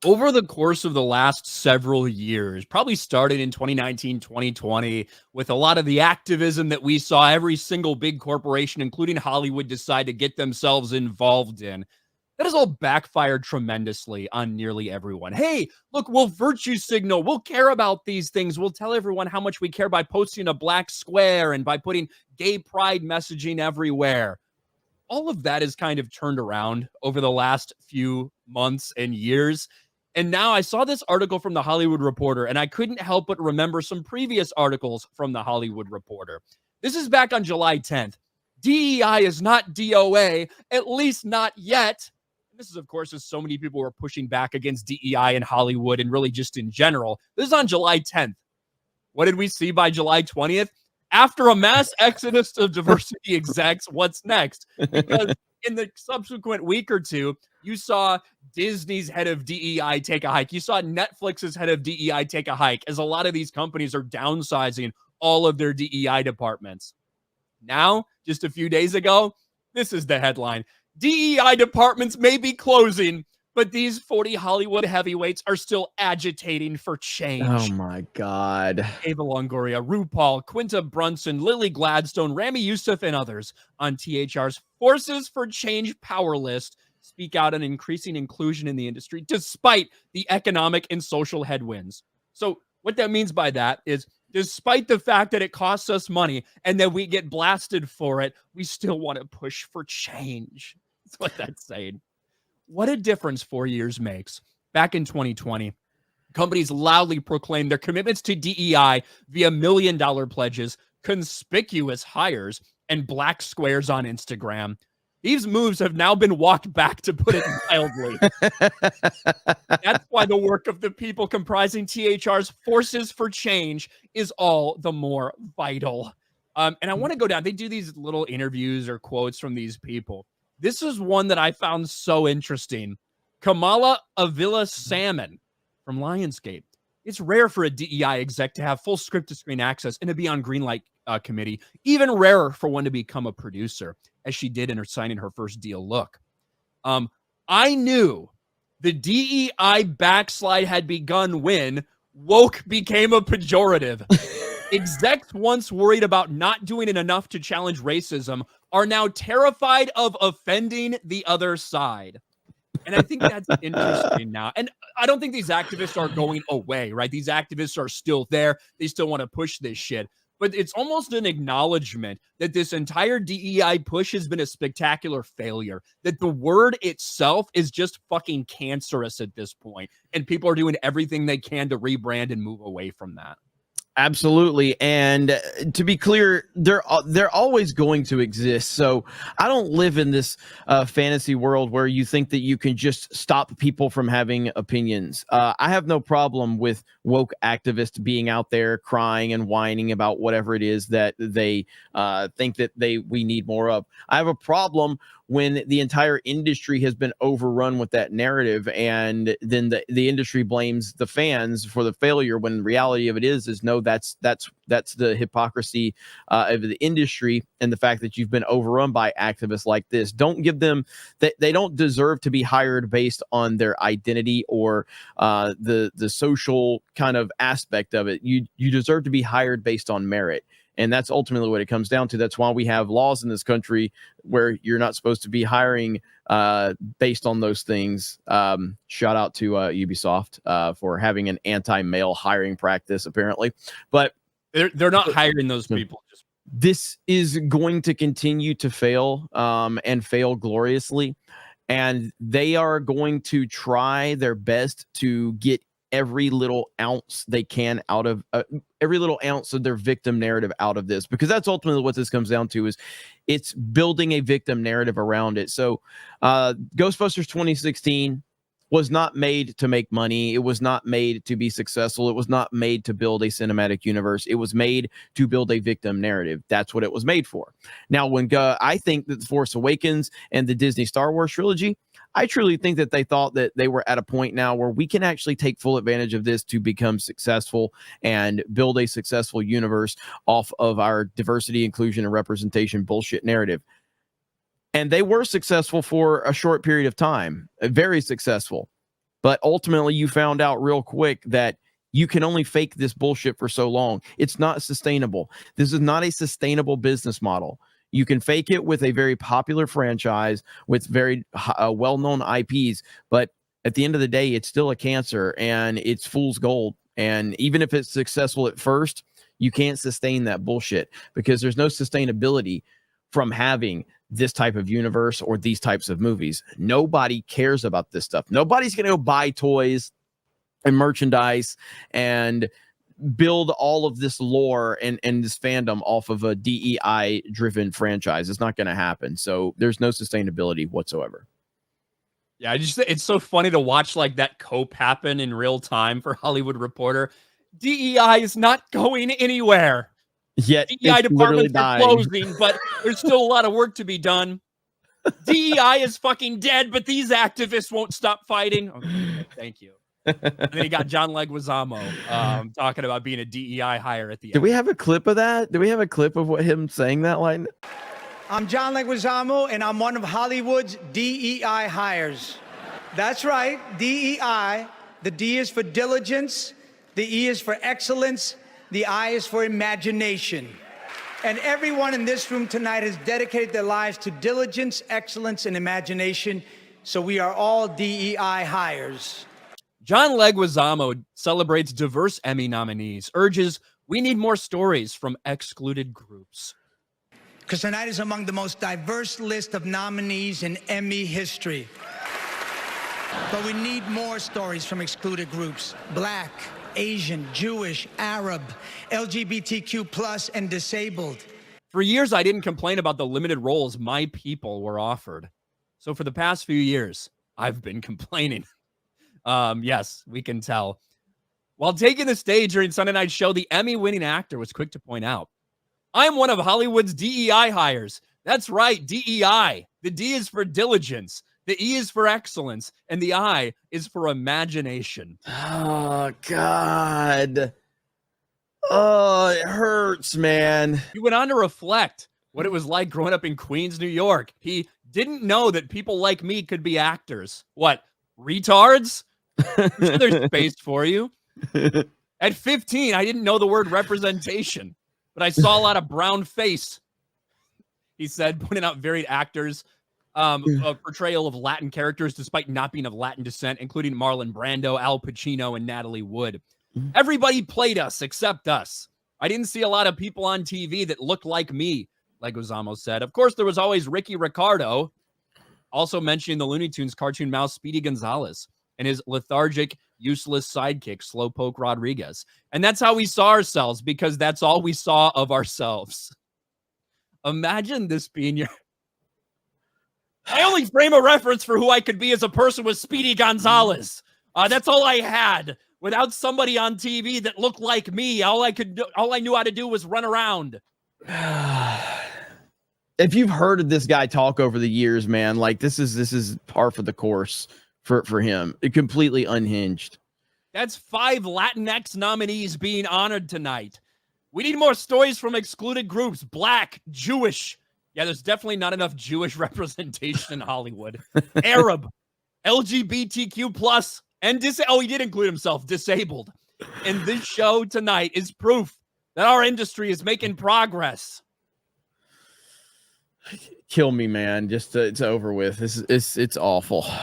Over the course of the last several years, probably started in 2019, 2020, with a lot of the activism that we saw every single big corporation, including Hollywood, decide to get themselves involved in, that has all backfired tremendously on nearly everyone. Hey, look, we'll virtue signal. We'll care about these things. We'll tell everyone how much we care by posting a black square and by putting gay pride messaging everywhere. All of that is kind of turned around over the last few months and years. And now I saw this article from the Hollywood Reporter, and I couldn't help but remember some previous articles from the Hollywood Reporter. This is back on July 10th. DEI is not DOA, at least not yet. And this is, of course, as so many people were pushing back against DEI in Hollywood and really just in general. This is on July 10th. What did we see by July 20th? After a mass exodus of diversity execs, what's next? Because in the subsequent week or two, you saw Disney's head of DEI take a hike. You saw Netflix's head of DEI take a hike, as a lot of these companies are downsizing all of their DEI departments. Now, just a few days ago, this is the headline. DEI departments may be closing, but these 40 Hollywood heavyweights are still agitating for change. Oh my God. Ava Longoria, RuPaul, Quinta Brunson, Lily Gladstone, Rami Youssef, and others on THR's Forces for Change Power List speak out on increasing inclusion in the industry despite the economic and social headwinds. So what that means by that is, despite the fact that it costs us money and that we get blasted for it, we still want to push for change. That's what that's saying. What a difference 4 years makes. Back in 2020, companies loudly proclaimed their commitments to DEI via $1 million pledges, conspicuous hires, and black squares on Instagram. These moves have now been walked back, to put it mildly. That's why the work of the people comprising THR's Forces for Change is all the more vital. And I want to go down. They do these little interviews or quotes from these people. This is one that I found so interesting. Kamala Avila Salmon from Lionsgate. It's rare for a DEI exec to have full script-to-screen access and to be on Greenlight committee. Even rarer for one to become a producer, as she did in her signing her first deal. Look, I knew the DEI backslide had begun when woke became a pejorative. Execs once worried about not doing it enough to challenge racism are now terrified of offending the other side. And I think that's interesting now. And I don't think these activists are going away, right? These activists are still there. They still want to push this shit. But it's almost an acknowledgement that this entire DEI push has been a spectacular failure, that the word itself is just fucking cancerous at this point, and people are doing everything they can to rebrand and move away from that. Absolutely. And to be clear, they're always going to exist. So I don't live in this fantasy world where you think that you can just stop people from having opinions. I have no problem with woke activists being out there crying and whining about whatever it is that they think that we need more of. I have a problem when the entire industry has been overrun with that narrative, and then the industry blames the fans for the failure, when the reality of it is no, that's the hypocrisy of the industry, and the fact that you've been overrun by activists like this. Don't give them they don't deserve to be hired based on their identity or the social kind of aspect of it. You deserve to be hired based on merit. And that's ultimately what it comes down to. That's why we have laws in this country where you're not supposed to be hiring based on those things. Shout out to Ubisoft for having an anti-male hiring practice, apparently. But they're not hiring those people. This is going to continue to fail and fail gloriously. And they are going to try their best to get every little ounce they can out of every little ounce of their victim narrative out of this, because that's ultimately what this comes down to, is it's building a victim narrative around it. So Ghostbusters 2016 was not made to make money. It was not made to be successful. It was not made to build a cinematic universe. It was made to build a victim narrative. That's what it was made for. Now, when I think that The Force Awakens and the Disney Star Wars trilogy, I truly think that they thought that they were at a point now where we can actually take full advantage of this to become successful and build a successful universe off of our diversity, inclusion, and representation bullshit narrative. And they were successful for a short period of time, very successful. But ultimately, you found out real quick that you can only fake this bullshit for so long. It's not sustainable. This is not a sustainable business model. You can fake it with a very popular franchise with very well-known IPs, but at the end of the day, it's still a cancer and it's fool's gold. And even if it's successful at first, you can't sustain that bullshit because there's no sustainability from having this type of universe or these types of movies. Nobody cares about this stuff. Nobody's going to go buy toys and merchandise and build all of this lore and this fandom off of a DEI driven franchise. It's not going to happen. So there's no sustainability whatsoever. Yeah, it's so funny to watch like that cope happen in real time for Hollywood Reporter. DEI is not going anywhere. Yet DEI departments are closing, but there's still a lot of work to be done. DEI is fucking dead, but these activists won't stop fighting. Okay, thank you. And then you got John Leguizamo talking about being a DEI hire at the end. Do we have a clip of that? Do we have a clip of him saying that line? I'm John Leguizamo, and I'm one of Hollywood's DEI hires. That's right, DEI. The D is for diligence, the E is for excellence, the I is for imagination. And everyone in this room tonight has dedicated their lives to diligence, excellence, and imagination, so we are all DEI hires. John Leguizamo celebrates diverse Emmy nominees, urges we need more stories from excluded groups. Because tonight is among the most diverse list of nominees in Emmy history. But we need more stories from excluded groups: Black, Asian, Jewish, Arab, LGBTQ+, and disabled. For years, I didn't complain about the limited roles my people were offered. So for the past few years, I've been complaining. Yes, we can tell. While taking the stage during Sunday night's show, the Emmy-winning actor was quick to point out, I'm one of Hollywood's DEI hires. That's right, DEI. The D is for diligence. The E is for excellence. And the I is for imagination. Oh, God. Oh, it hurts, man. He went on to reflect what it was like growing up in Queens, New York. He didn't know that people like me could be actors. What, retards? I'm sure there's space for you. At 15, I didn't know the word representation, but I saw a lot of brown face. He said, pointing out varied actors, a portrayal of Latin characters despite not being of Latin descent, including Marlon Brando, Al Pacino, and Natalie Wood. Everybody played us except us. I didn't see a lot of people on TV that looked like me, Leguizamo said. Of course, there was always Ricky Ricardo, also mentioning the Looney Tunes cartoon mouse Speedy Gonzales and his lethargic, useless sidekick, Slowpoke Rodriguez. And that's how we saw ourselves, because that's all we saw of ourselves. Imagine this being your... I only frame a reference for who I could be as a person with Speedy Gonzales. That's all I had. Without somebody on TV that looked like me, all I knew how to do was run around. If you've heard of this guy talk over the years, man, like this is par for the course for him. It completely unhinged. That's 5 Latinx nominees being honored tonight. We need more stories from excluded groups: Black, Jewish. Yeah, there's definitely not enough Jewish representation in Hollywood. Arab, LGBTQ+, and he did include himself, disabled. And this show tonight is proof that our industry is making progress. Kill me, man. Just it's over with. It's awful.